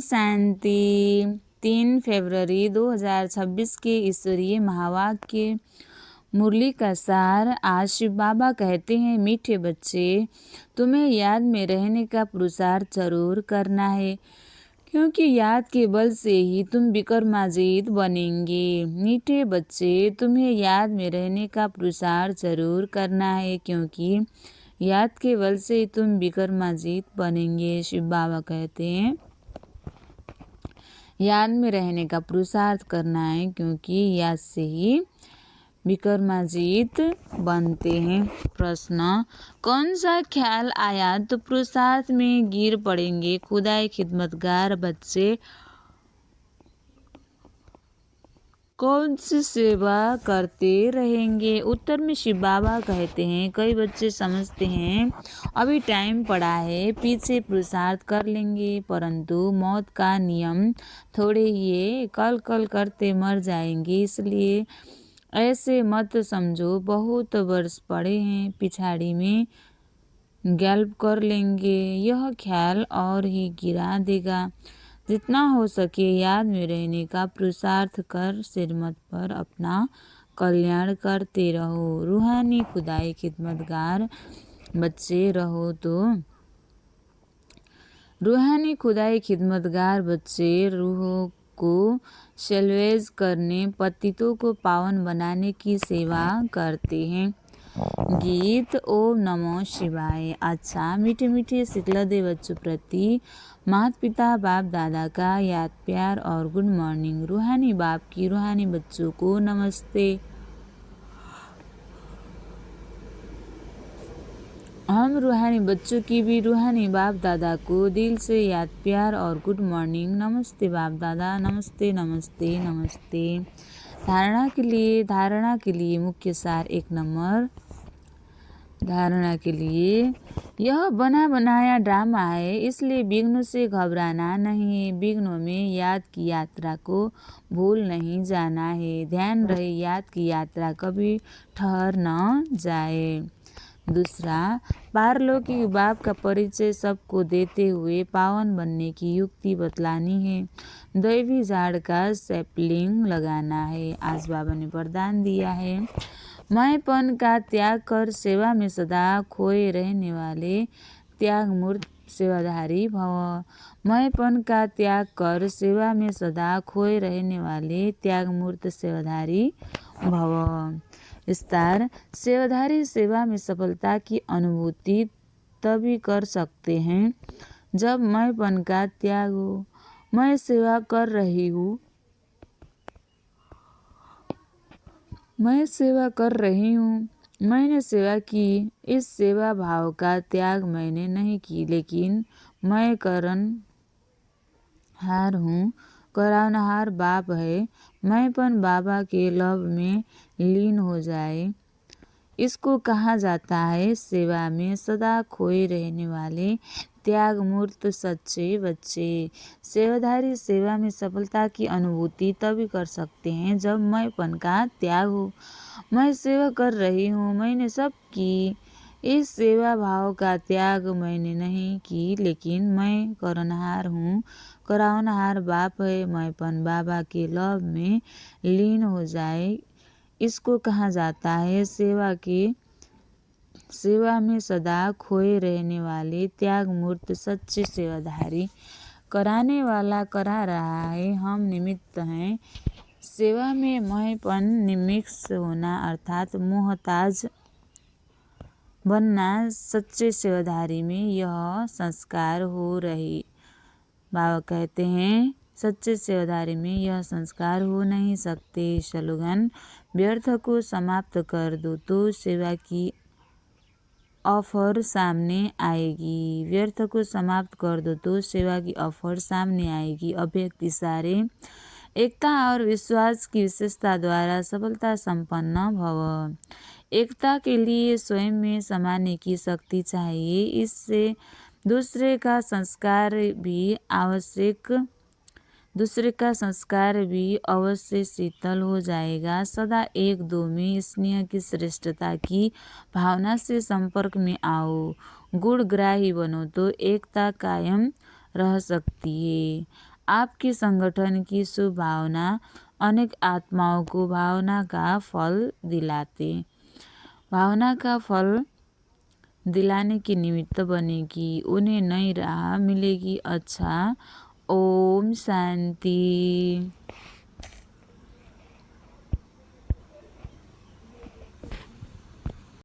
शांति। 3 फरवरी 2026 के ईश्वरीय महावाक्य मुरली का सार। आज शिव बाबा कहते हैं, मीठे बच्चे, तुम्हें याद में रहने का पुरुषार्थ जरूर करना है, क्योंकि याद के बल से ही तुम विक्रमाजीत बनेंगे। मीठे बच्चे, तुम्हें याद में रहने का पुरुषार्थ जरूर करना है, क्योंकि याद के बल से ही तुम विक्रमाजीत बनेंगे। शिव बाबा कहते हैं, याद में रहने का पुरुषार्थ करना है, क्योंकि याद से ही विक्रमाजीत बनते हैं। प्रश्न, कौन सा ख्याल आया तो पुरुषार्थ में गिर पड़ेंगे? खुदाई खिदमतगार बच्चे कौन सी सेवा करते रहेंगे? उत्तर में शिव बाबा कहते हैं, कई बच्चे समझते हैं अभी टाइम पड़ा है, पीछे पुरुषार्थ कर लेंगे, परंतु मौत का नियम थोड़े ही है, कल करते मर जाएंगे, इसलिए ऐसे मत समझो। बहुत वर्ष पड़े हैं, पिछाड़ी में गैल्प कर लेंगे, यह ख्याल और ही गिरा देगा। जितना हो सके याद में रहने का पुरुषार्थ कर सिरमत पर अपना कल्याण करते रहो। रूहानी खुदाई खिदमतगार बच्चे रहो तो रूहानी खुदाई खिदमतगार बच्चे रूहों को सेल्वेज करने, पतितों को पावन बनाने की सेवा करते हैं। गीत ओम नमो शिवाय। अच्छा, मीठे मीठे सिकलदे बच्चों प्रति माता पिता बाप दादा का याद प्यार और गुड मॉर्निंग। रूहानी बाप की रूहानी बच्चों को नमस्ते। हम रूहानी बच्चों की भी रूहानी बाप दादा को दिल से याद प्यार और गुड मॉर्निंग। नमस्ते बाप दादा, नमस्ते नमस्ते नमस्ते। धारणा के लिए मुख्य सार 1 नंबर। धारणा के लिए, यह बना बनाया ड्रामा है, इसलिए विघ्नों से घबराना नहीं है। विघ्नों में याद की यात्रा को भूल नहीं जाना है। ध्यान रहे याद की यात्रा कभी ठहर न जाए। दूसरा, पारलौकिक बाप का परिचय सबको देते हुए पावन बनने की युक्ति बतलानी है। दैवी झाड़ का सैपलिंग लगाना है। आज बाबा ने वरदान दिया है, मैंपन का त्याग कर सेवा में सदा खोए रहने वाले त्यागमूर्त सेवाधारी भव। मैंपन का त्याग कर सेवा में सदा खोए रहने वाले त्यागमूर्त सेवाधारी भव। विस्तार, सेवाधारी सेवा में सफलता की अनुभूति तभी कर सकते हैं जब मैंपन का त्याग हो। मैं सेवा कर रही हूँ, मैं सेवा कर रही हूँ, मैंने सेवा की, इस सेवा भाव का त्याग मैंने नहीं की, लेकिन मैं करनहार हूँ, करावनहार बाप है। मैंपन बाबा के लव में लीन हो जाए, इसको कहा जाता है सेवा में सदा खोए रहने वाले त्यागमूर्त सच्चे बच्चे। सेवाधारी सेवा में सफलता की अनुभूति तभी कर सकते हैं जब मैंपन का त्याग हो। मैं सेवा कर रही हूँ, मैंने सब की, इस सेवा भाव का त्याग मैंने नहीं की, लेकिन मैं करनहार हूँ, करावनहार बाप है। मैंपन बाबा के लव में लीन हो जाए, इसको कहा जाता है सेवा में सदा खोए रहने वाले त्यागमूर्त सच्चे सेवाधारी। कराने वाला करा रहा है, हम निमित्त हैं। सेवा में मैंपन निमिक्स होना अर्थात मोहताज बनना, सच्चे सेवाधारी में यह संस्कार हो रही। बाबा कहते हैं, सच्चे सेवाधारी में यह संस्कार हो नहीं सकते। स्लोगन, व्यर्थ को समाप्त कर दो तो सेवा की ऑफर सामने आएगी। व्यर्थ को समाप्त कर दो तो सेवा की ऑफर सामने आएगी। अव्यक्त इशारे, एकता और विश्वास की विशेषता द्वारा सफलता संपन्न भव। एकता के लिए स्वयं में समाने की शक्ति चाहिए, इससे दूसरे का संस्कार भी अवश्य शीतल हो जाएगा। सदा एक दो में स्नेह की श्रेष्ठता की भावना से संपर्क में आओ। गुणग्राही बनो तो एकता कायम रह सकती है। आपके संगठन की शुभ भावना अनेक आत्माओं को भावना का फल दिलाने की निमित्त बनेगी, उन्हें नई राह मिलेगी। अच्छा, ओम शांति।